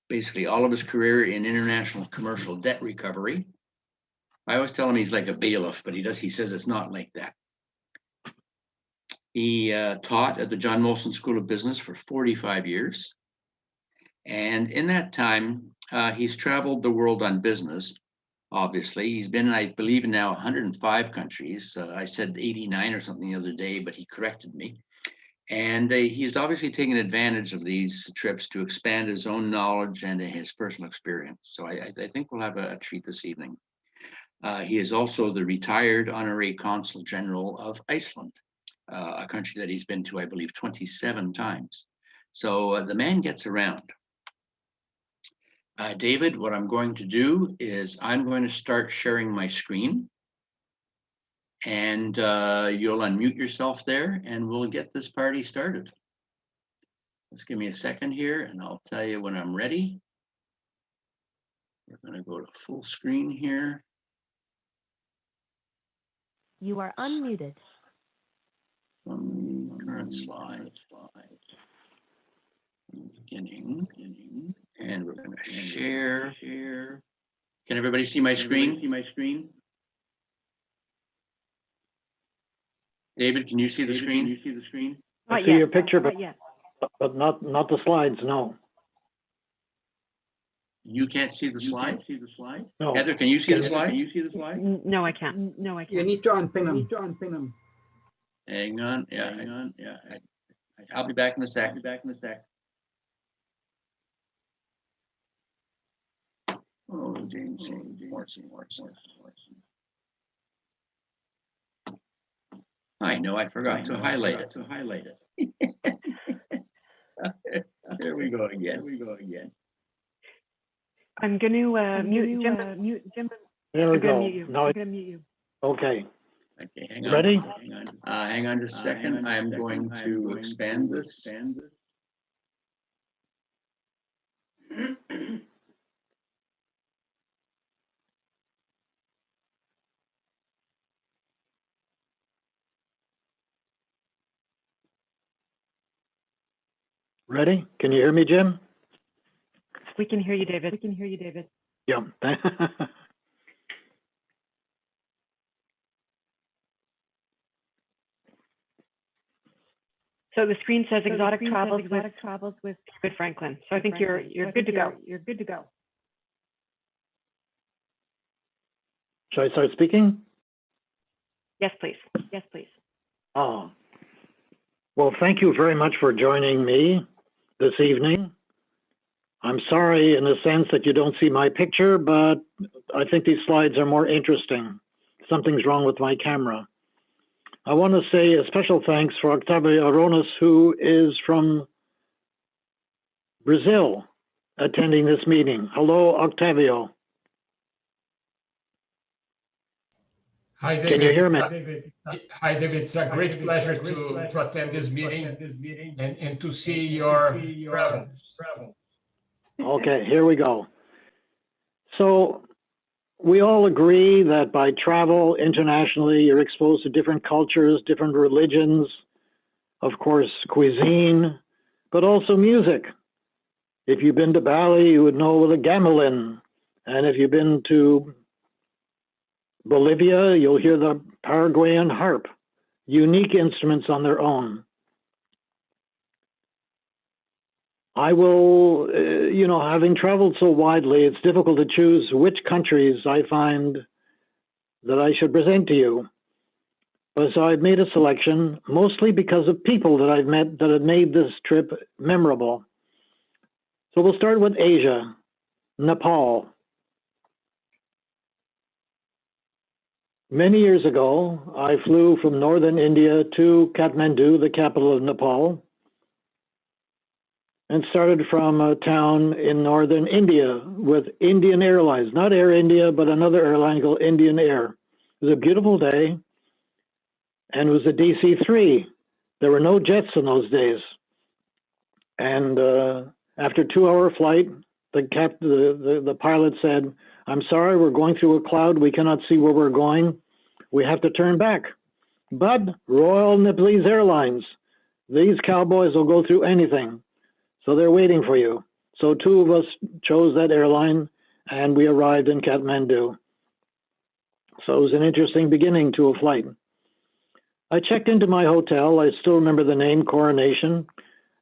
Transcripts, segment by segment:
basically all of his career in international commercial debt recovery. I always tell him he's like a bailiff, but he says it's not like that. He taught at the John Molson School of Business for 45 years. And in that time, he's traveled the world on business, obviously. He's been, I believe, in now 105 countries. I said 89 or something the other day, but he corrected me. And he's obviously taken advantage of these trips to expand his own knowledge and his personal experience. So I think we'll have a treat this evening. He is also the retired honorary consul general of Iceland, a country that he's been to, I believe, 27 times. So the man gets around. David, what I'm going to do is I'm going to start sharing my screen. And you'll unmute yourself there and we'll get this party started. Just give me a second here and I'll tell you when I'm ready. We're going to go to full screen here. You are unmuted. Current slide. Beginning. And we're going to share. Can everybody see my screen? David, can you see the screen? I see your picture, but not the slides, no. You can't see the slide? No. Heather, can you see the slides? No, I can't. You need to unpin them. Hang on. Yeah. I'll be back in a sec. Oh, James. I know, I forgot to highlight it. There we go again. I'm going to mute Jim. There we go. I'm going to mute you. Okay. Okay, hang on. Ready? Hang on just a second. I'm going to expand this. Ready? Can you hear me, Jim? We can hear you, David. Yeah. So the screen says exotic travels with David Franklin. So I think you're good to go. Should I start speaking? Yes, please. Oh. Well, thank you very much for joining me this evening. I'm sorry in the sense that you don't see my picture, but I think these slides are more interesting. Something's wrong with my camera. I want to say a special thanks for Octavio Aronas, who is from Brazil, attending this meeting. Hello, Octavio. Hi, David. Can you hear me? Hi, David. It's a great pleasure to attend this meeting and to see your travel. Okay, here we go. So we all agree that by travel internationally, you're exposed to different cultures, different religions, of course, cuisine, but also music. If you've been to Bali, you would know the gamelan. And if you've been to Bolivia, you'll hear the Paraguayan harp, unique instruments on their own. I will, having traveled so widely, it's difficult to choose which countries I find that I should present to you. But so I've made a selection, mostly because of people that I've met that have made this trip memorable. So we'll start with Asia, Nepal. Many years ago, I flew from northern India to Kathmandu, the capital of Nepal, and started from a town in northern India with Indian Airlines, not Air India, but another airline called Indian Air. It was a beautiful day, and it was a DC-3. There were no jets in those days. And after a 2-hour flight, the pilot said, "I'm sorry, we're going through a cloud. We cannot see where we're going. We have to turn back. But Royal Nepalese Airlines, these cowboys will go through anything. So they're waiting for you." So 2 of us chose that airline and we arrived in Kathmandu. So it was an interesting beginning to a flight. I checked into my hotel, I still remember the name, Coronation,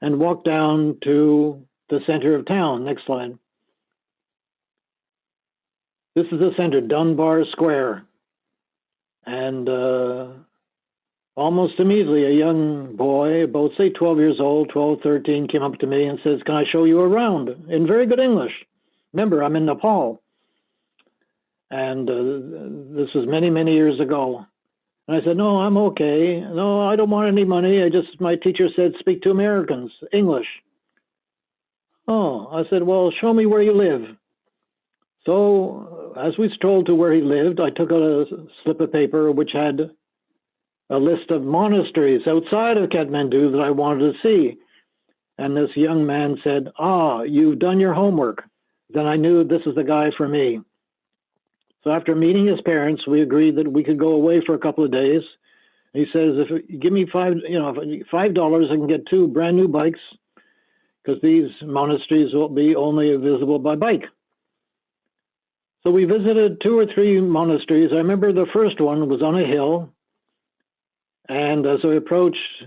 and walked down to the center of town. Next slide. This is the center, Dunbar Square. And almost immediately, a young boy, about say 12 years old, 12, 13, came up to me and says, "Can I show you around?" in very good English. Remember, I'm in Nepal. And this was many, many years ago. And I said, "No, I'm okay. No, I don't want any money. My teacher said, speak to Americans, English." "Oh," I said, "well, show me where you live." So as we strolled to where he lived, I took out a slip of paper which had a list of monasteries outside of Kathmandu that I wanted to see. And this young man said, "Ah, you've done your homework." Then I knew this is the guy for me. So after meeting his parents, we agreed that we could go away for a couple of days. He says, "If you give me $5, I can get 2 brand new bikes, because these monasteries will be only visible by bike." So we visited 2 or 3 monasteries. I remember the first one was on a hill. And as we approached,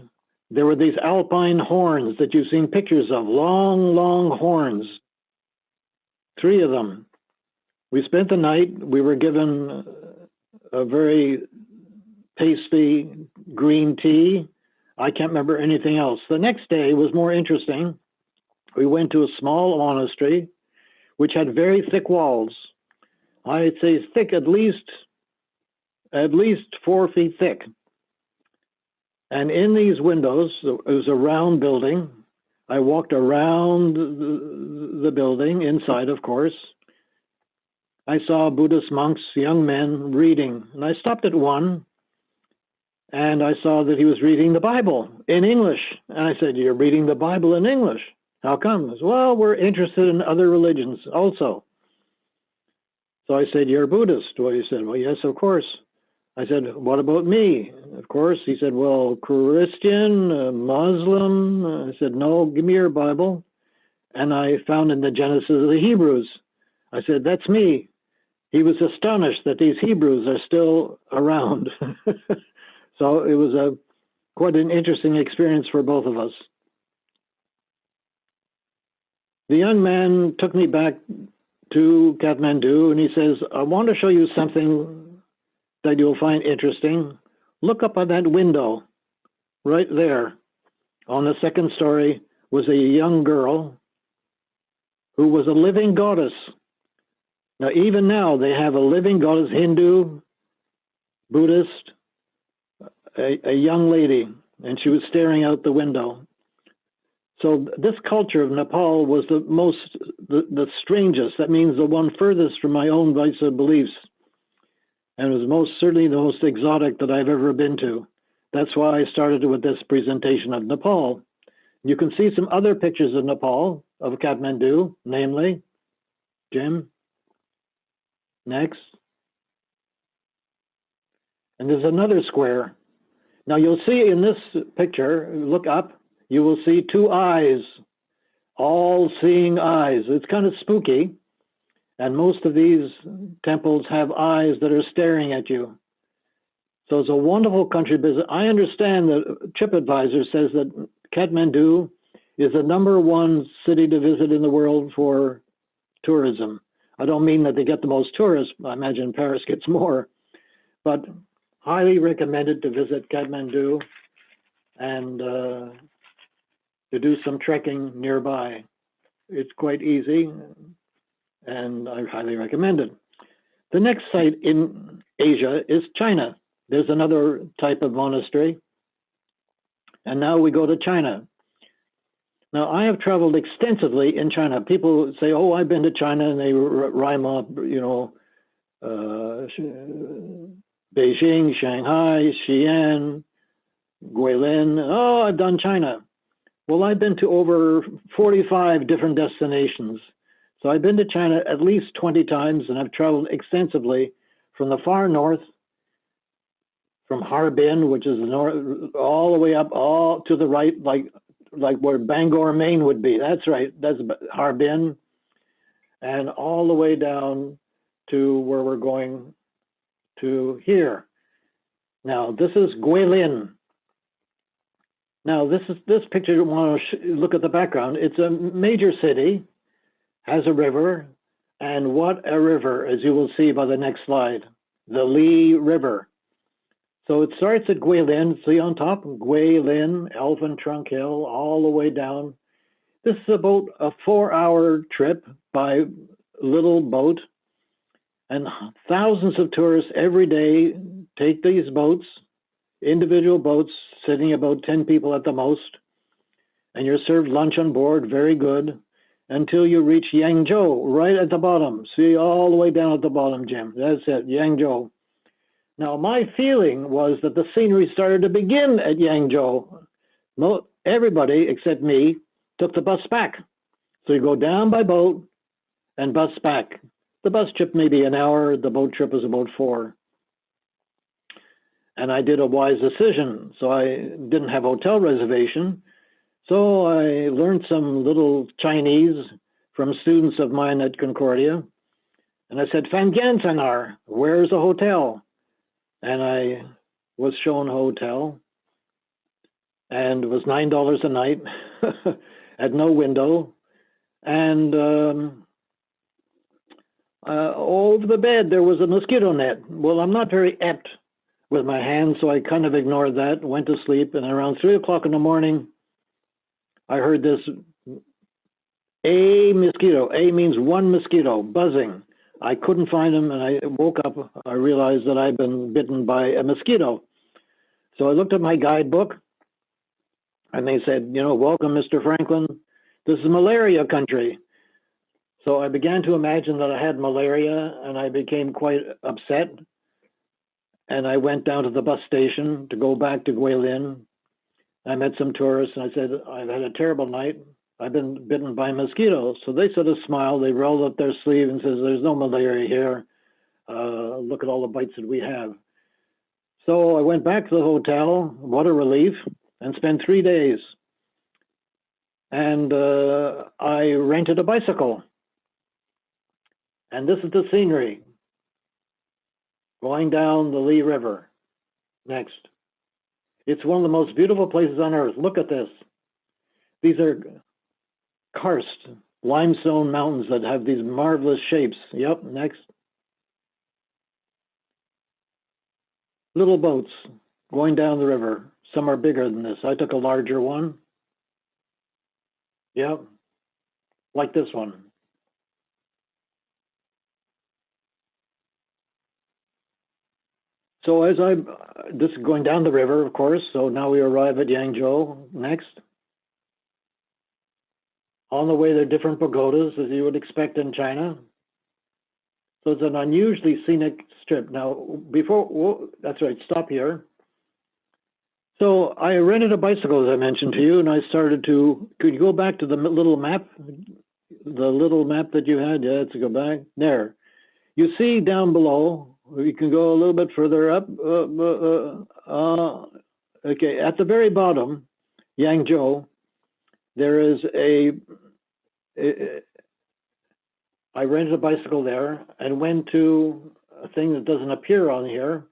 there were these alpine horns that you've seen pictures of, long, long horns, 3 of them. We spent the night. We were given a very pasty green tea. I can't remember anything else. The next day was more interesting. We went to a small monastery, which had very thick walls. I'd say thick, at least 4 feet thick. And in these windows, it was a round building. I walked around the building, inside, of course. I saw Buddhist monks, young men, reading. And I stopped at one, and I saw that he was reading the Bible in English. And I said, "You're reading the Bible in English? How come?" He said, "Well, we're interested in other religions also." So I said, "You're Buddhist?" Well, he said, "Well, yes, of course." I said, "What about me?" Of course. He said, "Well, Christian, Muslim." I said, "No, give me your Bible." And I found in the Genesis of the Hebrews. I said, "That's me." He was astonished that these Hebrews are still around. So it was quite an interesting experience for both of us. The young man took me back to Kathmandu, and he says, "I want to show you something that you'll find interesting. Look up on that window right there. On the second story was a young girl who was a living goddess." Now, even now, they have a living goddess, Hindu, Buddhist, a young lady, and she was staring out the window. So this culture of Nepal was the strangest. That means the one furthest from my own Vaisa beliefs. And it was most certainly the most exotic that I've ever been to. That's why I started with this presentation of Nepal. You can see some other pictures of Nepal, of Kathmandu, namely, Jim, next. And there's another square. Now you'll see in this picture, look up, you will see 2 eyes, all-seeing eyes. It's kind of spooky. And most of these temples have eyes that are staring at you. So it's a wonderful country visit. I understand that TripAdvisor says that Kathmandu is the #1 city to visit in the world for tourism. I don't mean that they get the most tourists. I imagine Paris gets more. But highly recommended to visit Kathmandu and to do some trekking nearby. It's quite easy, and I highly recommend it. The next site in Asia is China. There's another type of monastery. And now we go to China. Now, I have traveled extensively in China. People say, "Oh, I've been to China," and they rhyme up, Beijing, Shanghai, Xi'an, Guilin. "Oh, I've done China." Well, I've been to over 45 different destinations. So I've been to China at least 20 times, and I've traveled extensively from the far north, from Harbin, which is the north, all the way up, all to the right, like like where Bangor, Maine would be. That's right. That's Harbin, and all the way down to where we're going to here. Now this is Guilin. Now this picture. You want to look at the background. It's a major city, has a river, and what a river, as you will see by the next slide, the Lee River. So it starts at Guilin, see on top, Guilin, Elephant Trunk Hill, all the way down. This is about a 4-hour trip by little boat, and thousands of tourists every day take these boats, individual boats, sitting about 10 people at the most, and you're served lunch on board, very good, until you reach Yangzhou, right at the bottom. See, all the way down at the bottom, Jim. That's it, Yangzhou. Now, my feeling was that the scenery started to begin at Yangzhou. No, everybody except me took the bus back. So you go down by boat and bus back. The bus trip maybe an hour, the boat trip was about 4. And I did a wise decision. So I didn't have hotel reservation. So I learned some little Chinese from students of mine at Concordia. And I said, Fangansanar, where's a hotel? And I was shown a hotel, and it was $9 a night, had no window, and over the bed there was a mosquito net. Well, I'm not very apt with my hands, so I kind of ignored that, went to sleep, and around 3 o'clock in the morning, I heard this a mosquito. A means one mosquito, buzzing. I couldn't find him, and I woke up. I realized that I'd been bitten by a mosquito. So I looked at my guidebook, and they said, you know, welcome, Mr. Franklin. This is malaria country. So I began to imagine that I had malaria, and I became quite upset. And I went down to the bus station to go back to Guilin. I met some tourists, and I said, I've had a terrible night. I've been bitten by mosquitoes. So they sort of smiled, they rolled up their sleeve and says, there's no malaria here. Look at all the bites that we have. So I went back to the hotel, what a relief, and spent 3 days. And I rented a bicycle. And this is the scenery. Going down the Lee River. Next. It's one of the most beautiful places on earth. Look at this. These are karst, limestone mountains that have these marvelous shapes. Yep, next. Little boats going down the river. Some are bigger than this. I took a larger one. Yep, like this one. So this is going down the river, of course. So now we arrive at Yangzhou. Next. On the way, there are different pagodas, as you would expect in China. So it's an unusually scenic strip. Now, that's right, stop here. So I rented a bicycle, as I mentioned to you, and I started to, could you go back to the little map? The little map that you had? Yeah, let's go back. There. You see down below, you can go a little bit further up. Okay, at the very bottom, Yangzhou, there is I rented a bicycle there and went to a thing that doesn't appear on here,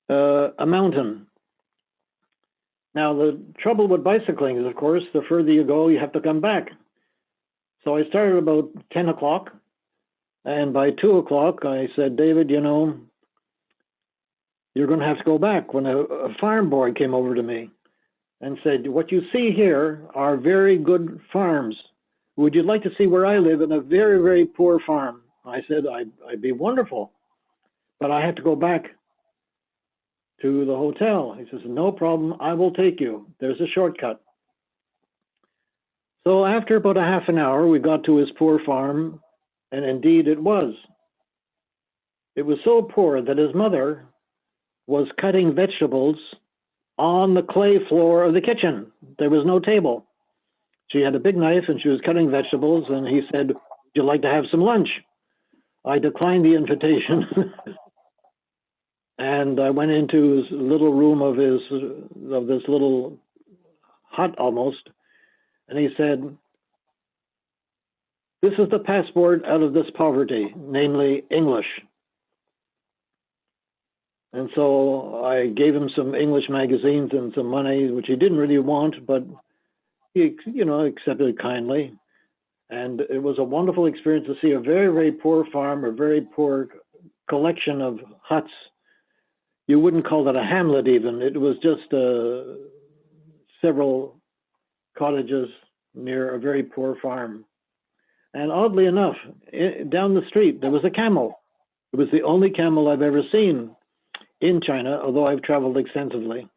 a mountain. Now, the trouble with bicycling is, of course, the further you go, you have to come back. So I started about 10 o'clock, and by 2 o'clock, I said, David, you know, you're going to have to go back. When a farm boy came over to me and said, what you see here are very good farms. Would you like to see where I live in a very, very poor farm? I said, I'd be wonderful, but I have to go back to the hotel. He says, no problem, I will take you. There's a shortcut. So after about a half an hour, we got to his poor farm, and indeed it was. It was so poor that his mother was cutting vegetables on the clay floor of the kitchen. There was no table. She had a big knife and she was cutting vegetables, and he said, would you like to have some lunch? I declined the invitation. And I went into his little room of this little hut almost. And he said, "This is the passport out of this poverty, namely English." And so I gave him some English magazines and some money, which he didn't really want, but he, accepted it kindly. And it was a wonderful experience to see a very, very poor farm, a very poor collection of huts. You wouldn't call that a hamlet even. It was just several cottages near a very poor farm. And oddly enough, down the street, there was a camel. It was the only camel I've ever seen in China, although I've traveled extensively.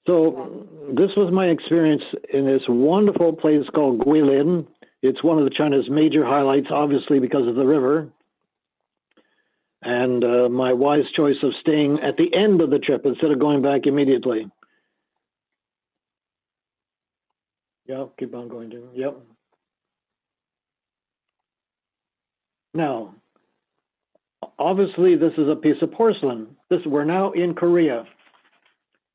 So this was my experience in this wonderful place called Greenland. It's one of China's major highlights, obviously because of the river. And my wise choice of staying at the end of the trip instead of going back immediately. Yeah, keep on going, Jim. Yep. Now, obviously, this is a piece of porcelain. We're now in Korea.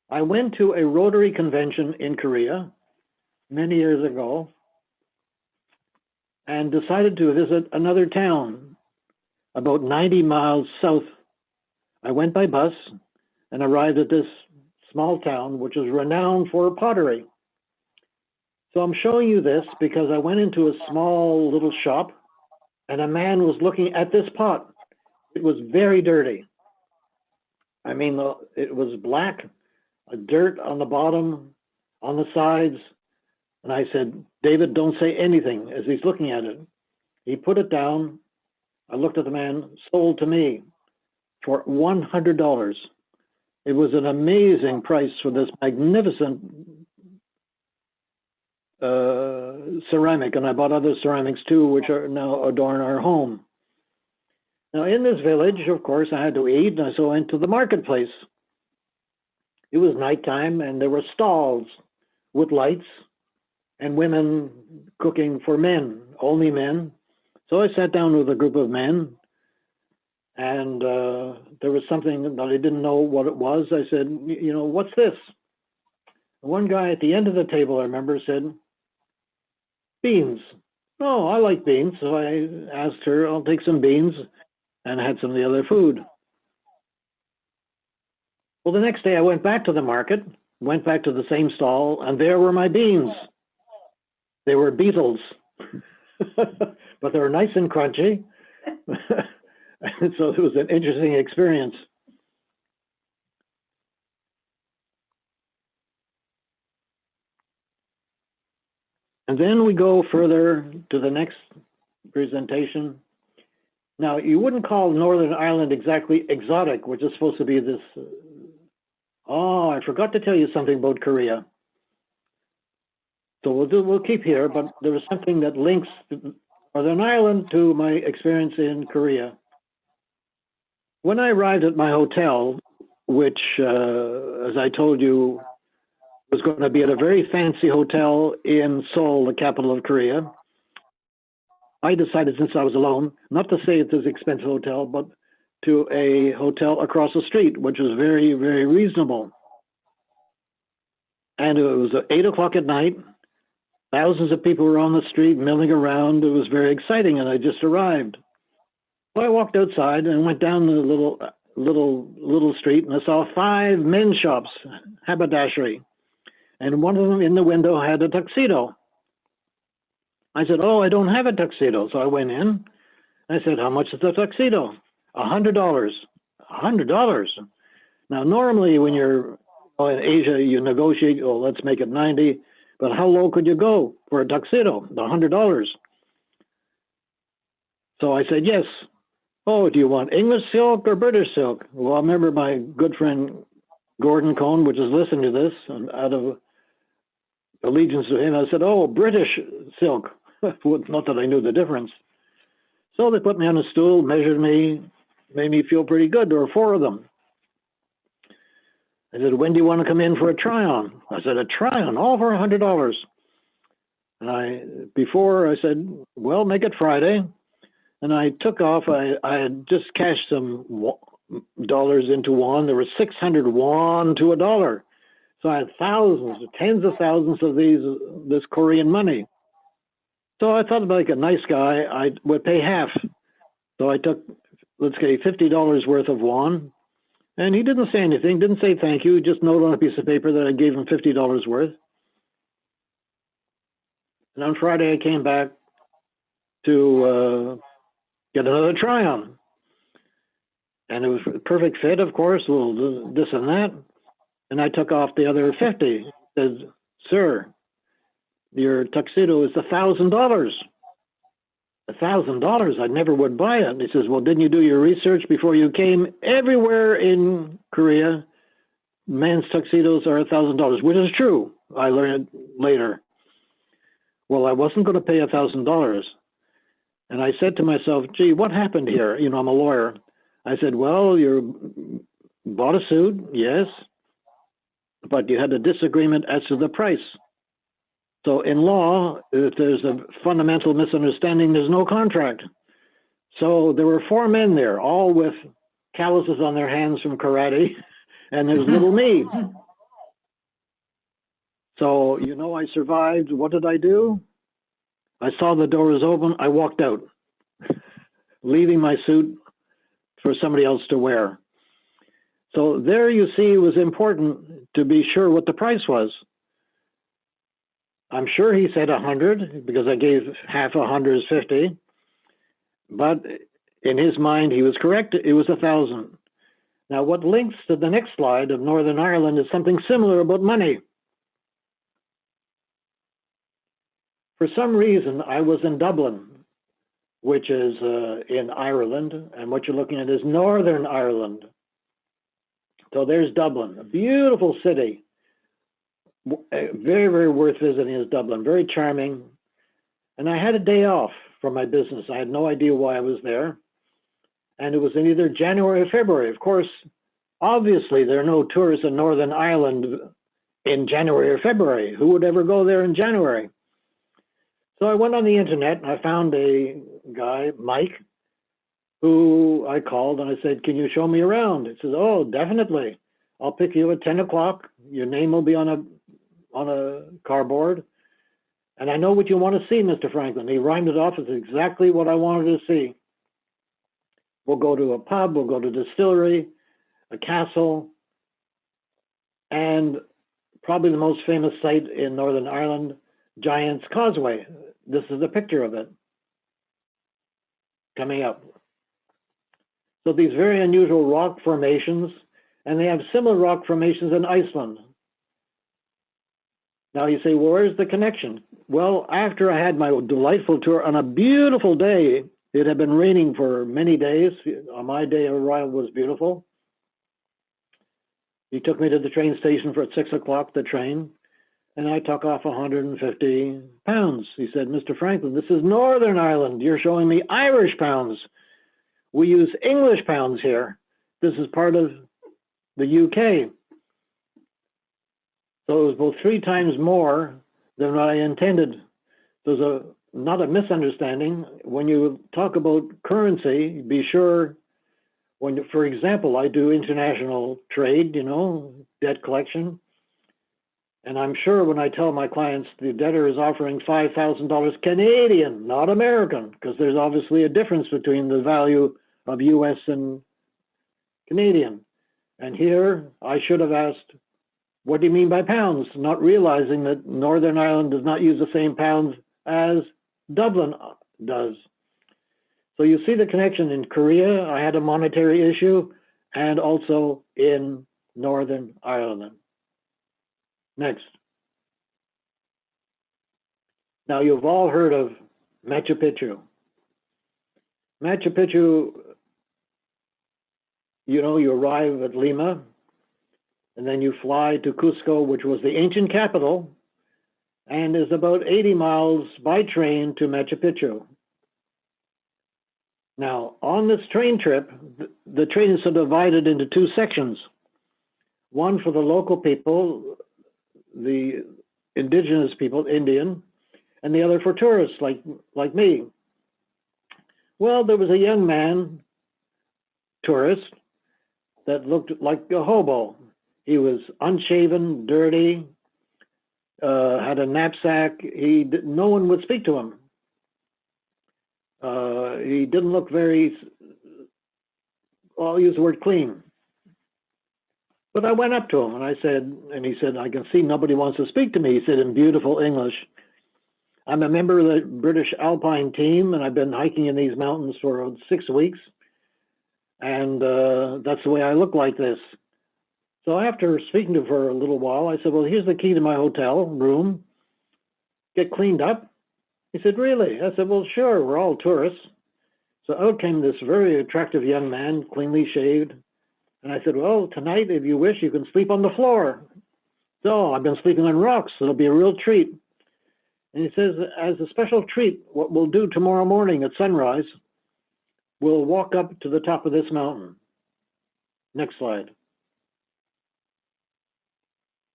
I went to a Rotary convention in Korea many years ago and decided to visit another town about 90 miles south. I went by bus and arrived at this small town, which is renowned for pottery. So I'm showing you this because I went into a small little shop and a man was looking at this pot. It was very dirty. I mean, it was black, dirt on the bottom, on the sides. And I said, "David, don't say anything," as he's looking at it. He put it down. I looked at the man, sold to me for $100. It was an amazing price for this magnificent ceramic. And I bought other ceramics too, which are now adorn our home. Now in this village, of course, I had to eat, and so I went to the marketplace. It was nighttime, and there were stalls with lights and women cooking for men, only men. So I sat down with a group of men, and there was something that I didn't know what it was. I said, "What's this?" One guy at the end of the table, I remember, said, "Beans." "Oh, I like beans." So I asked her, "I'll take some beans," and I had some of the other food. Well, the next day I went back to the market, went back to the same stall, and there were my beans. They were beetles, but they were nice and crunchy. And so it was an interesting experience. And then we go further to the next presentation. Now, you wouldn't call Northern Ireland exactly exotic, which is supposed to be this. Oh, I forgot to tell you something about Korea. So we'll keep here, but there was something that links Northern Ireland to my experience in Korea. When I arrived at my hotel, which, as I told you, was going to be at a very fancy hotel in Seoul, the capital of Korea, I decided, since I was alone, not to stay at this expensive hotel, but to a hotel across the street, which was very, very reasonable. And it was 8 o'clock at night. Thousands of people were on the street milling around. It was very exciting, and I just arrived. So I walked outside and went down the little street, and I saw 5 men's shops, haberdashery, and one of them in the window had a tuxedo. I said, "Oh, I don't have a tuxedo." So I went in. I said, "How much is the tuxedo?" $100. $100. Now, normally when you're in Asia, you negotiate, "Oh, let's make it 90. But how low could you go for a tuxedo? $100. So I said, "Yes." "Oh, do you want English silk or British silk?" Well, I remember my good friend Gordon Cohn, which is listening to this, and out of allegiance to him, I said, "Oh, British silk." Not that I knew the difference. So they put me on a stool, measured me, made me feel pretty good. There were 4 of them. I said, "When do you want to come in for a try-on?" I said, "A try-on, all for $100. And before I said, "Well, make it Friday." And I took off. I had just cashed some dollars into won. There was 600 won to $1. So I had thousands, tens of thousands of this Korean money. So I thought, like a nice guy, I would pay half. So I took, let's say, $50 worth of won, and he didn't say anything, didn't say thank you, just note on a piece of paper that I gave him $50 worth. And on Friday, I came back to get another try on. And it was a perfect fit, of course, a little this and that. And I took off the other 50. He said, sir, your tuxedo is $1,000. $1,000, I never would buy it. And he says, well, didn't you do your research before you came? Everywhere in Korea, men's tuxedos are $1,000, which is true. I learned later. Well, I wasn't going to pay $1,000. And I said to myself, gee, what happened here? You know, I'm a lawyer. I said, well, you bought a suit, yes, but you had a disagreement as to the price. So in law, if there's a fundamental misunderstanding, there's no contract. So there were 4 men there, all with calluses on their hands from karate, and there's little me. So, you know, I survived. What did I do? I saw the doors open. I walked out, leaving my suit for somebody else to wear. So there you see it was important to be sure what the price was. I'm sure he said 100 because I gave half 100 is 50. But in his mind, he was correct. It was 1,000. Now, what links to the next slide of Northern Ireland is something similar about money. For some reason, I was in Dublin, which is in Ireland, and what you're looking at is Northern Ireland. So there's Dublin, a beautiful city. Very, very worth visiting is Dublin, very charming. And I had a day off from my business. I had no idea why I was there. And it was in either January or February. Of course, obviously, there are no tourists in Northern Ireland in January or February. Who would ever go there in January? So I went on the internet and I found a guy, Mike, who I called and I said, can you show me around? He says, oh, definitely. I'll pick you at 10 o'clock. Your name will be on a cardboard. And I know what you want to see, Mr. Franklin. He rhymed it off as exactly what I wanted to see. We'll go to a pub, we'll go to a distillery, a castle, and probably the most famous site in Northern Ireland, Giant's Causeway. This is a picture of it coming up. So these very unusual rock formations, and they have similar rock formations in Iceland. Now you say, well, where's the connection? Well, after I had my delightful tour on a beautiful day, it had been raining for many days. On my day of arrival was beautiful. He took me to the train station for at 6 o'clock, the train, and I took off 150 pounds. He said, Mr. Franklin, this is Northern Ireland. You're showing me Irish pounds. We use English pounds here. This is part of the UK. So it was about 3 times more than what I intended. There's not a misunderstanding. When you talk about currency, be sure when, for example, I do international trade, you know, debt collection. And I'm sure when I tell my clients the debtor is offering $5,000 Canadian, not American, because there's obviously a difference between the value of US and Canadian. And here I should have asked, what do you mean by pounds? Not realizing that Northern Ireland does not use the same pounds as Dublin does. So you see the connection in Korea. I had a monetary issue, and also in Northern Ireland. Next. Now you've all heard of Machu Picchu. Machu Picchu, you know, you arrive at Lima, and then you fly to Cusco, which was the ancient capital, and is about 80 miles by train to Machu Picchu. Now, on this train trip, the train is divided into 2 sections. One for the local people, the indigenous people, Indian, and the other for tourists like me. Well, there was a young man, tourist, that looked like a hobo. He was unshaven, dirty, had a knapsack. No one would speak to him. He didn't look very, well, I'll use the word clean. But I went up to him and I said, and he said, I can see nobody wants to speak to me. He said in beautiful English, I'm a member of the British Alpine team and I've been hiking in these mountains for 6 weeks. And that's the way I look like this. So after speaking to him for a little while, I said, well, here's the key to my hotel room. Get cleaned up. He said, really? I said, well, sure, we're all tourists. So out came this very attractive young man, cleanly shaved. And I said, well, tonight, if you wish, you can sleep on the floor. So I've been sleeping on rocks. It'll be a real treat. And he says, as a special treat, what we'll do tomorrow morning at sunrise, we'll walk up to the top of this mountain. Next slide.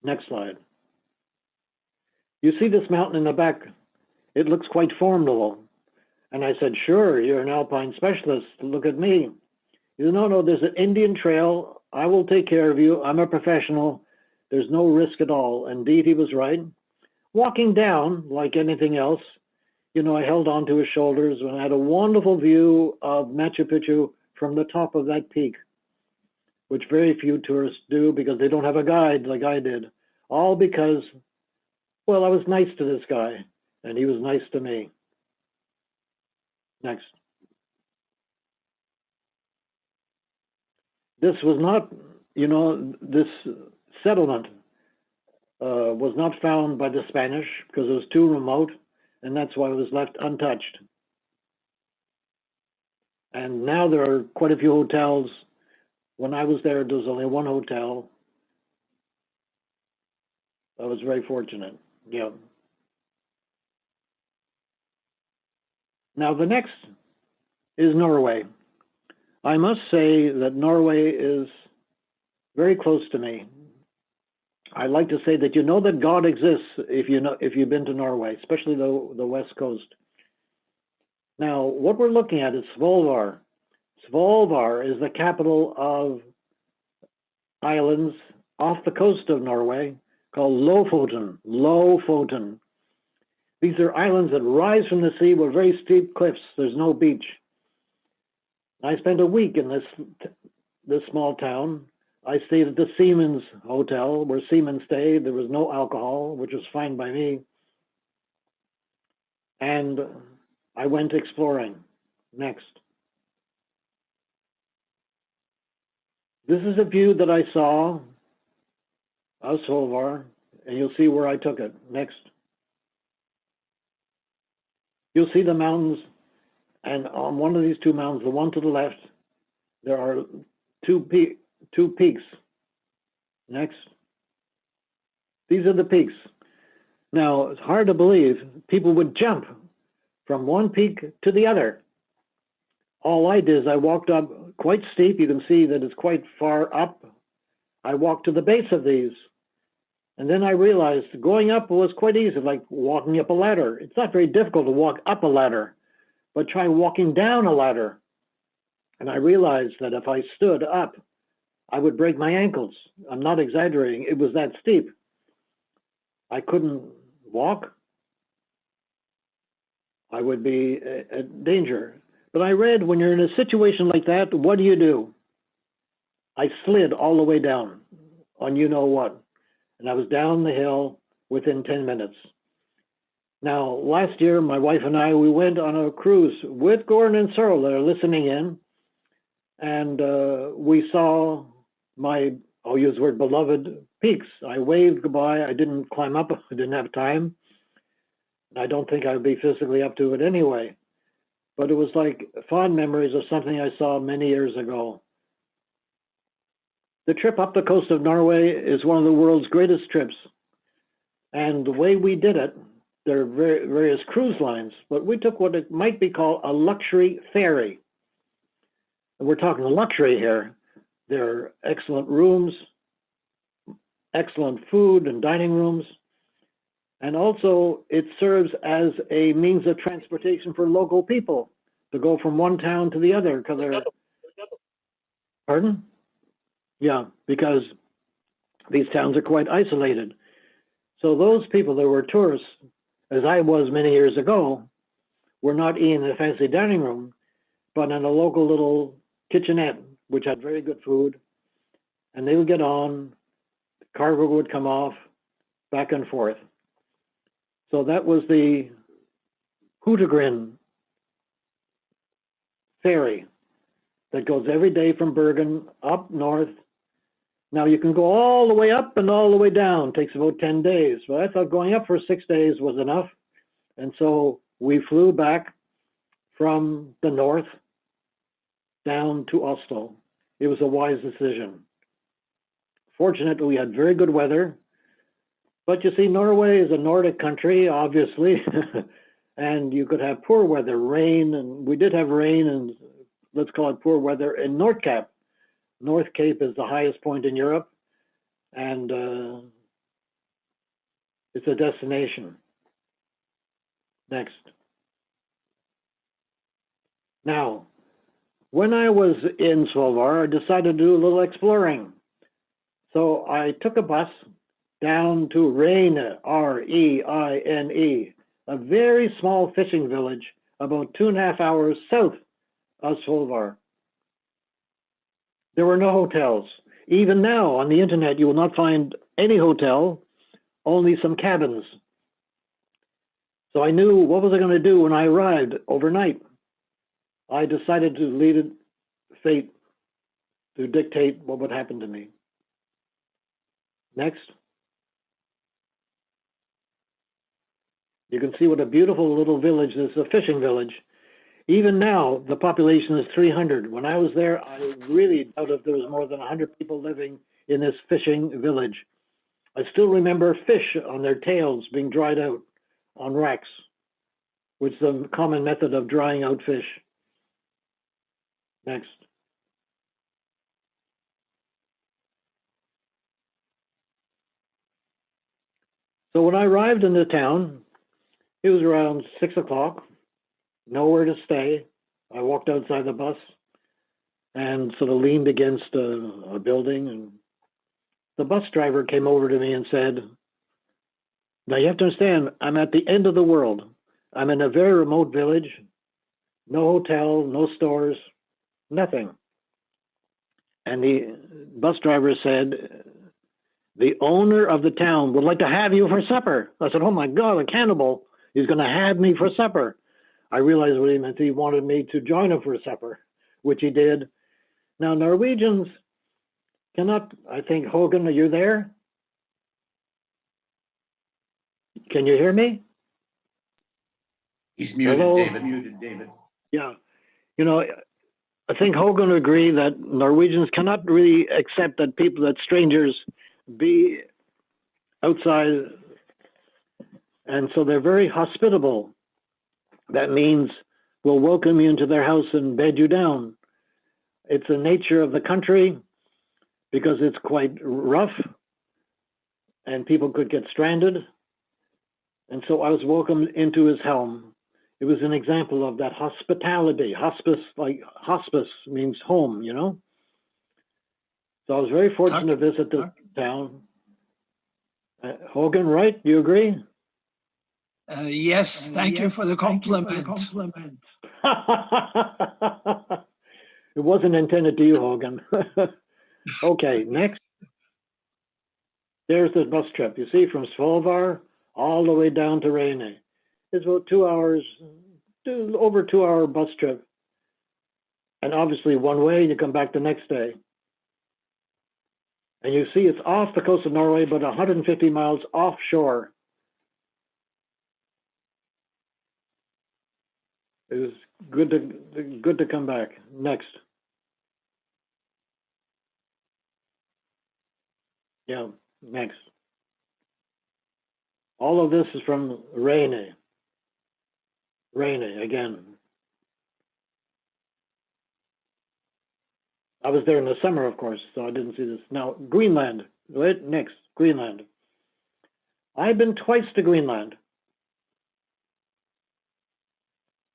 Next slide. You see this mountain in the back? It looks quite formidable. And I said, sure, you're an alpine specialist. Look at me. He said, no, there's an Indian trail. I will take care of you. I'm a professional. There's no risk at all. Indeed, he was right. Walking down, like anything else, you know, I held onto his shoulders and I had a wonderful view of Machu Picchu from the top of that peak, which very few tourists do because they don't have a guide like I did. All because, well, I was nice to this guy and he was nice to me. Next. This was not, you know, this settlement was not found by the Spanish because it was too remote, and that's why it was left untouched. And now there are quite a few hotels. When I was there was only one hotel. I was very fortunate, yeah. Now the next is Norway. I must say that Norway is very close to me. I like to say that you know that God exists if you've been to Norway, especially the west coast. Now, what we're looking at is Svolvær. Svolvær is the capital of islands off the coast of Norway called Lofoten. Lofoten. These are islands that rise from the sea with very steep cliffs. There's no beach. I spent a week in this small town. I stayed at the Seamen's Hotel where seamen stayed. There was no alcohol, which was fine by me. And I went exploring. Next. This is a view that I saw of Svolvær, and you'll see where I took it. Next. You'll see the mountains, and on one of these two mountains, the one to the left, there are two peaks. Next. These are the peaks. Now, it's hard to believe people would jump from one peak to the other. All I did is I walked up quite steep. You can see that it's quite far up. I walked to the base of these. And then I realized going up was quite easy, like walking up a ladder. It's not very difficult to walk up a ladder, but try walking down a ladder. And I realized that if I stood up, I would break my ankles. I'm not exaggerating. It was that steep. I couldn't walk. I would be at danger. But I read when you're in a situation like that, what do? I slid all the way down on you know what. And I was down the hill within 10 minutes. Now, last year, my wife and I, we went on a cruise with Gordon and Searle that are listening in. And we saw my, I'll use the word beloved peaks. I waved goodbye. I didn't climb up. I didn't have time. I don't think I would be physically up to it anyway. But it was like fond memories of something I saw many years ago. The trip up the coast of Norway is one of the world's greatest trips. And the way we did it, there are various cruise lines, but we took what it might be called a luxury ferry. And we're talking luxury here. There are excellent rooms, excellent food and dining rooms. And also it serves as a means of transportation for local people to go from one town to the other because they're, pardon? Yeah, because these towns are quite isolated. So those people that were tourists, as I was many years ago, were not eating in a fancy dining room, but in a local little kitchenette, which had very good food. And they would get on, the cargo would come off, back and forth. So that was the Hootagrin ferry that goes every day from Bergen up north. Now you can go all the way up and all the way down. It takes about 10 days. But I thought going up for 6 days was enough. And so we flew back from the north down to Oslo. It was a wise decision. Fortunately, we had very good weather. But you see, Norway is a Nordic country, obviously, and you could have poor weather, rain, and we did have rain, and let's call it poor weather in North Cape. North Cape is the highest point in Europe, and it's a destination. Next. Now, when I was in Svolvær, I decided to do a little exploring. So I took a bus down to Reine, R-E-I-N-E, a very small fishing village about 2.5 hours south of Svolvær. There were no hotels. Even now on the internet, you will not find any hotel, only some cabins. So I knew what was I going to do when I arrived overnight. I decided to leave it fate to dictate what would happen to me. Next. You can see what a beautiful little village this is, a fishing village. Even now, the population is 300. When I was there, I really doubt if there was more than 100 people living in this fishing village. I still remember fish on their tails being dried out on racks, which is a common method of drying out fish. Next. So when I arrived in the town, it was around 6 o'clock, nowhere to stay. I walked outside the bus and sort of leaned against a building, and the bus driver came over to me and said, now you have to understand, I'm at the end of the world. I'm in a very remote village, no hotel, no stores, nothing. And the bus driver said, the owner of the town would like to have you for supper. I said, oh my God, a cannibal. He's going to have me for supper. I realized what he meant. He wanted me to join him for supper, which he did. Now, Norwegians cannot, I think, Hogan, are you there? Can you hear me? He's muted, Hello? David. Yeah. You know, I think Hogan would agree that Norwegians cannot really accept that people, that strangers be outside. And so they're very hospitable. That means we'll welcome you into their house and bed you down. It's the nature of the country because it's quite rough and people could get stranded. And so I was welcomed into his home. It was an example of that hospitality. Hospice, like hospice means home, you know? So I was very fortunate to visit this town. Hogan, right? Do you agree? Yes, thank you for the compliment. It wasn't intended to you, Hogan. Okay, next. There's the bus trip. You see, from Svolvær all the way down to Reine. It's about 2 hours, over 2 hour bus trip. And obviously one way, you come back the next day. And you see it's off the coast of Norway, but 150 miles offshore. It was good to come back. Next. Yeah, next. All of this is from Reine. Reine again. I was there in the summer, of course, so I didn't see this. Now, Greenland. Right, next, Greenland. I've been twice to Greenland.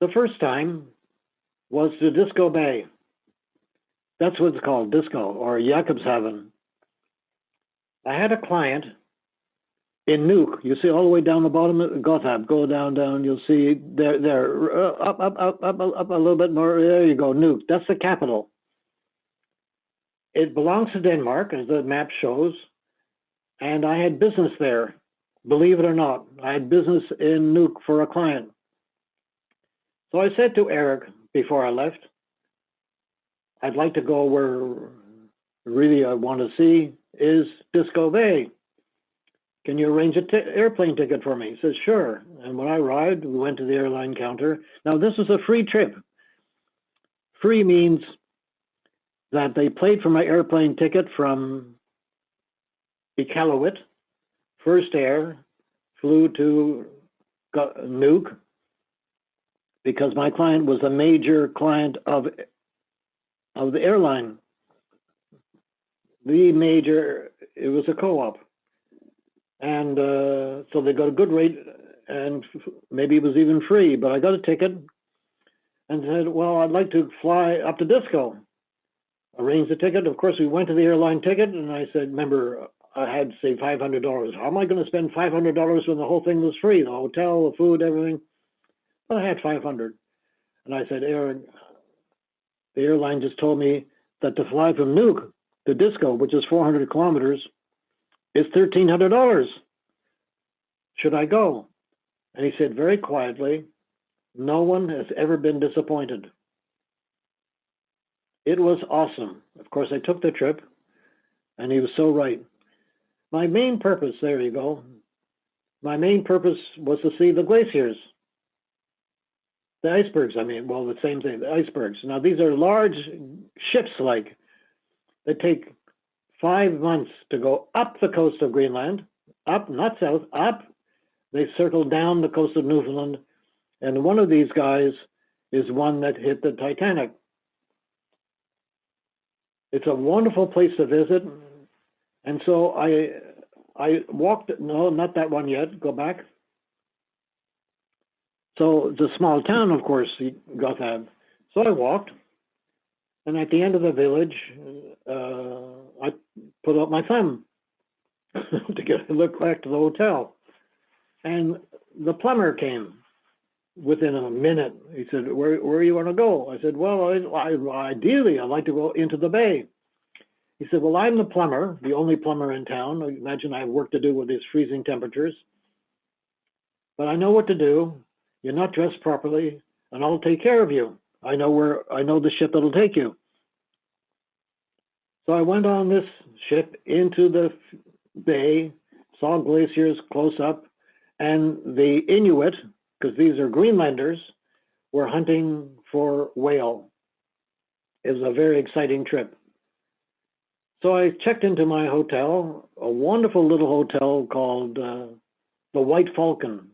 The first time was to Disco Bay. That's what it's called, Disco, or Jakobshavn. I had a client in Nuuk. You see all the way down the bottom of Gothab, go down, you'll see there, up a little bit more. There you go, Nuuk. That's the capital. It belongs to Denmark, as the map shows, and I had business there. Believe it or not, I had business in Nuuk for a client. So I said to Eric before I left, I'd like to go where really I want to see is Disco Bay. Can you arrange an airplane ticket for me? He says, sure. And when I arrived, we went to the airline counter. Now, this was a free trip. Free means that they paid for my airplane ticket from Iqaluit, First Air, flew to Nuuk, because my client was a major client of the airline. It was a co-op. And so they got a good rate, and maybe it was even free, but I got a ticket and said, well, I'd like to fly up to Disco. Arranged the ticket. Of course, we went to the airline ticket, and I said, remember, I had to say $500. How am I going to spend $500 when the whole thing was free? The hotel, the food, everything. But I had $500. And I said, Aaron, the airline just told me that to fly from Nuuk to Disco, which is 400 kilometers, is $1,300. Should I go? And he said very quietly, no one has ever been disappointed. It was awesome. Of course, I took the trip, and he was so right. My main purpose, there you go. My main purpose was to see the glaciers. The icebergs, I mean, well, the same thing, the icebergs. Now, these are large ships, like, they take 5 months to go up the coast of Greenland, up, not south, up. They circle down the coast of Newfoundland, and one of these guys is one that hit the Titanic. It's a wonderful place to visit. And so I walked, no, not that one yet, go back. So it's a small town, of course, Gotham. So I walked, and at the end of the village, I put up my thumb to get a look back to the hotel. And the plumber came within a minute. He said, where you want to go? I said, well, ideally, I'd like to go into the bay. He said, well, I'm the plumber, the only plumber in town. I imagine I have work to do with these freezing temperatures. But I know what to do. You're not dressed properly, and I'll take care of you. I know the ship that'll take you. So I went on this ship into the bay, saw glaciers close up, and the Inuit, because these are Greenlanders, were hunting for whale. It was a very exciting trip. So I checked into my hotel, a wonderful little hotel called the White Falcon.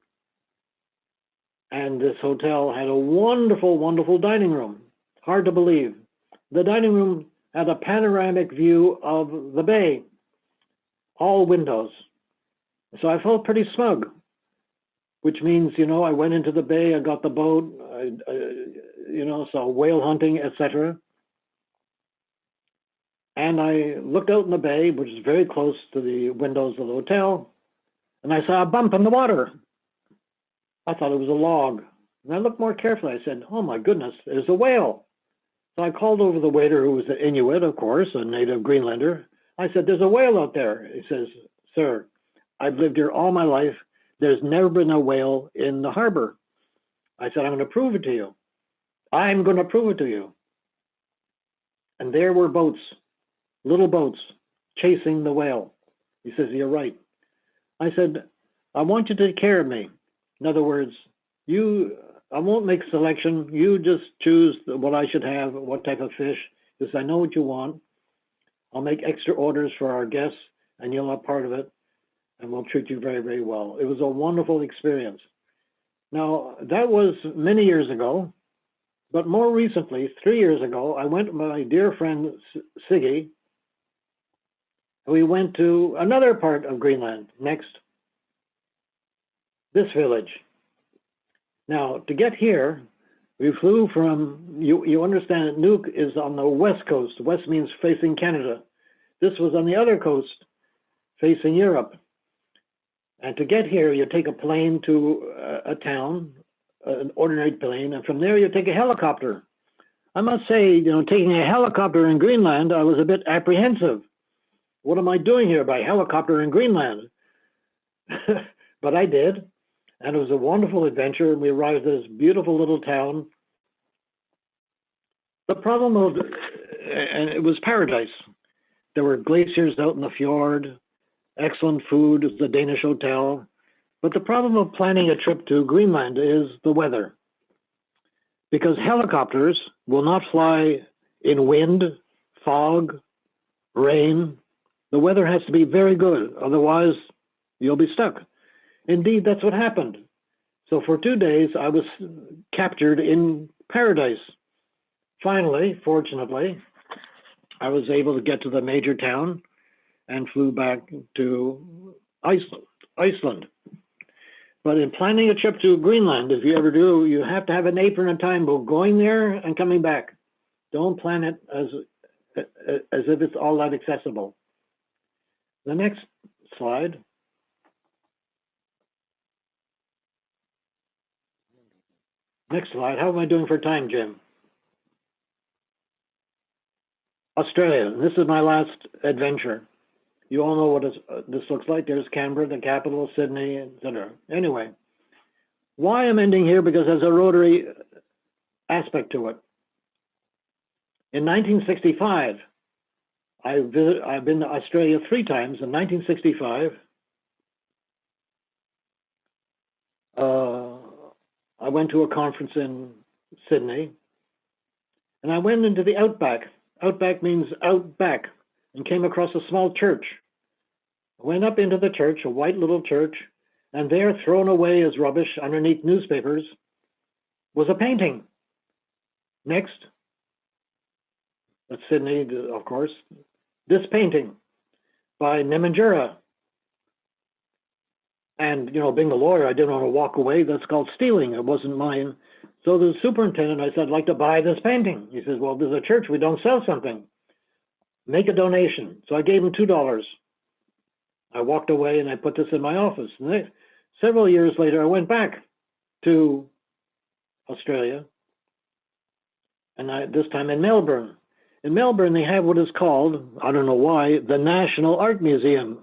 And this hotel had a wonderful, wonderful dining room. Hard to believe. The dining room had a panoramic view of the bay, all windows. So I felt pretty smug, which means, you know, I went into the bay, I got the boat, saw whale hunting, etc. And I looked out in the bay, which is very close to the windows of the hotel, and I saw a bump in the water. I thought it was a log. And I looked more carefully. I said, oh my goodness, there's a whale. So I called over the waiter, who was an Inuit, of course, a native Greenlander. I said, there's a whale out there. He says, sir, I've lived here all my life. There's never been a whale in the harbor. I said, I'm going to prove it to you. I'm going to prove it to you. And there were boats, little boats, chasing the whale. He says, you're right. I said, I want you to take care of me. In other words, I won't make selection. You just choose what I should have, what type of fish, because I know what you want. I'll make extra orders for our guests, and you'll have part of it, and we'll treat you very, very well. It was a wonderful experience. Now, that was many years ago, but more recently, 3 years ago, I went with my dear friend Siggy. We went to another part of Greenland next. This village. Now, to get here, we flew from, you understand that Nuuk is on the west coast. West means facing Canada. This was on the other coast, facing Europe. And to get here, you take a plane to a town, an ordinary plane, and from there you take a helicopter. I must say, you know, taking a helicopter in Greenland, I was a bit apprehensive. What am I doing here by helicopter in Greenland? But I did, and it was a wonderful adventure. And we arrived at this beautiful little town. The problem of, and it was paradise. There were glaciers out in the fjord, excellent food, the Danish hotel. But the problem of planning a trip to Greenland is the weather. Because helicopters will not fly in wind, fog, rain. The weather has to be very good, otherwise you'll be stuck. Indeed, that's what happened. So for 2 days, I was captured in paradise. Finally, fortunately, I was able to get to the major town and flew back to Iceland. But in planning a trip to Greenland, if you ever do, you have to have an apron of time both going there and coming back. Don't plan it as if it's all that accessible. The next slide. Next slide. How am I doing for time, Jim? Australia. This is my last adventure. You all know what this looks like. There's Canberra, the capital, Sydney, etc. Anyway, why I'm ending here, because there's a Rotary aspect to it. In 1965, I've been to Australia 3 times. In 1965, I went to a conference in Sydney, and I went into the outback. Outback means out back, and came across a small church. I went up into the church, a white little church, and there, thrown away as rubbish underneath newspapers, was a painting. Next, that's Sydney, of course. This painting by Nemandjura. And, you know, being a lawyer, I didn't want to walk away. That's called stealing. It wasn't mine. So the superintendent, I said, I'd like to buy this painting. He says, well, there's a church. We don't sell something. Make a donation. So I gave him $2. I walked away and I put this in my office. And several years later, I went back to Australia, and this time in Melbourne. In Melbourne, they have what is called, I don't know why, the National Art Museum.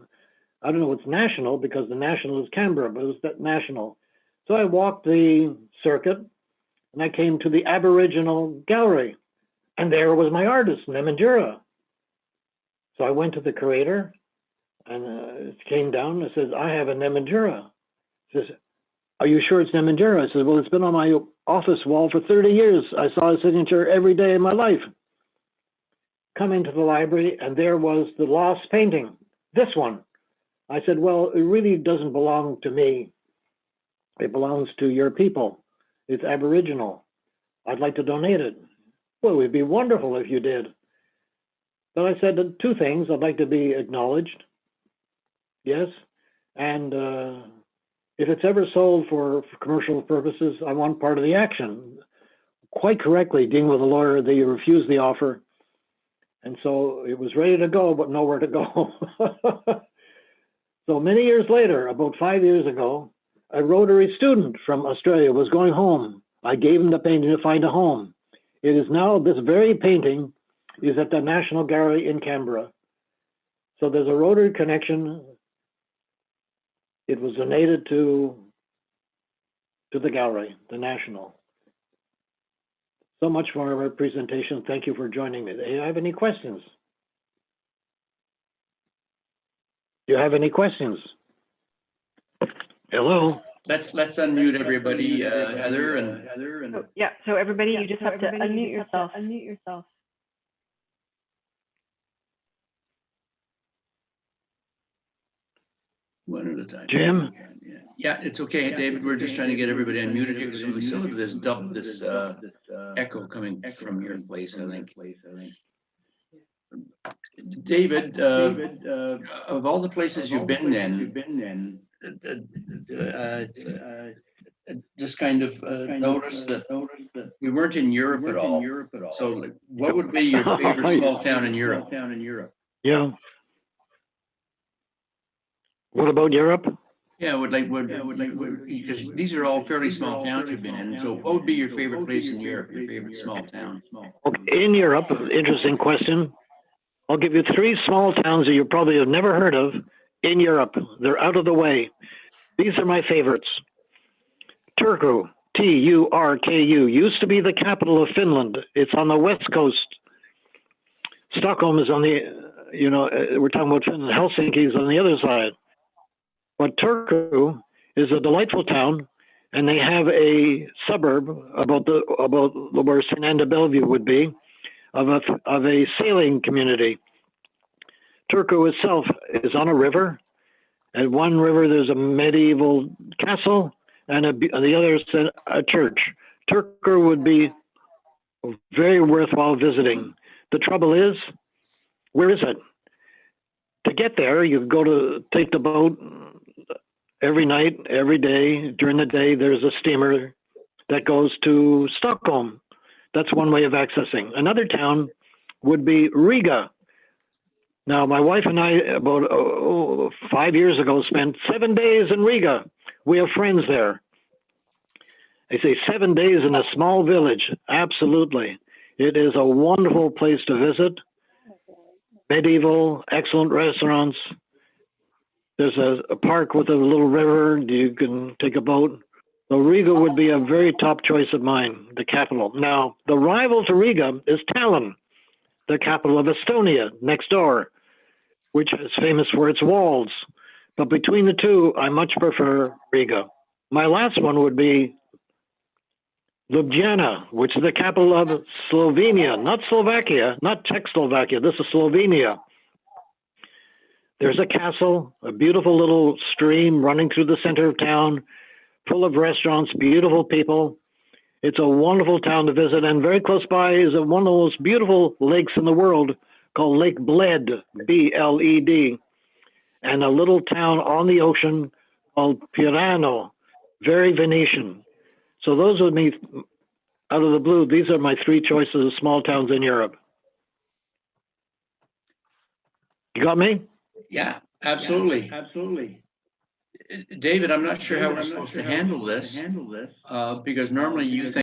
I don't know what's national, because the national is Canberra, but it was that national. So I walked the circuit, and I came to the Aboriginal Gallery, and there was my artist, Nemandjura. So I went to the curator, and it came down and says, I have a Nemandjura. He says, are you sure it's Nemandjura? I said, well, it's been on my office wall for 30 years. I saw his signature every day of my life. Come into the library, and there was the lost painting, this one. I said, well, it really doesn't belong to me. It belongs to your people. It's Aboriginal. I'd like to donate it. Well, it would be wonderful if you did. But I said 2 things. I'd like to be acknowledged. Yes. And if it's ever sold for commercial purposes, I want part of the action. Quite correctly, dealing with a lawyer, they refused the offer. And so it was ready to go, but nowhere to go. So many years later, about 5 years ago, a Rotary student from Australia was going home. I gave him the painting to find a home. It is now, this very painting is at the National Gallery in Canberra. So there's a Rotary connection. It was donated to the gallery, the National. So much for our presentation. Thank you for joining me. Do you have any questions? Do you have any questions? Hello? Let's unmute everybody, Heather and Oh, yeah, so everybody, you just have to unmute yourself. one at a time. Jim? Yeah, it's okay, David. We're just trying to get everybody unmuted here because we still have this echo coming from your place, I think. David, of all the places you've been in, just kind of noticed that we weren't in Europe at all. So like, what would be your favorite small town in Europe? Yeah. What about Europe? Yeah, because these are all fairly small towns you've been in. So what would be your favorite place in Europe, your favorite small town? Okay, in Europe, interesting question. I'll give you 3 small towns that you probably have never heard of in Europe. They're out of the way. These are my favorites. Turku, Turku, used to be the capital of Finland. It's on the west coast. Stockholm is on the, we're talking about Finland. Helsinki is on the other side. But Turku is a delightful town, and they have a suburb about where St. Anne de Bellevue would be, of a sailing community. Turku itself is on a river. At one river, there's a medieval castle, and the other is a church. Turku would be very worthwhile visiting. The trouble is, where is it? To get there, you take the boat every night, every day. During the day, there's a steamer that goes to Stockholm. That's one way of accessing. Another town would be Riga. Now, my wife and I, about 5 years ago, spent 7 days in Riga. We have friends there. They say 7 days in a small village. Absolutely. It is a wonderful place to visit. Medieval, excellent restaurants. There's a park with a little river. You can take a boat. So Riga would be a very top choice of mine, the capital. Now, the rival to Riga is Tallinn, the capital of Estonia, next door, which is famous for its walls. But between the two, I much prefer Riga. My last one would be Ljubljana, which is the capital of Slovenia, not Slovakia, not Czechoslovakia. This is Slovenia. There's a castle, a beautiful little stream running through the center of town, full of restaurants, beautiful people. It's a wonderful town to visit, and very close by is one of the most beautiful lakes in the world called Lake Bled, B-L-E-D, and a little town on the ocean called Pirano, very Venetian. So those would be, out of the blue, these are my 3 choices of small towns in Europe. You got me? Yeah, absolutely. David, I'm not sure how we're supposed to handle this, because normally you think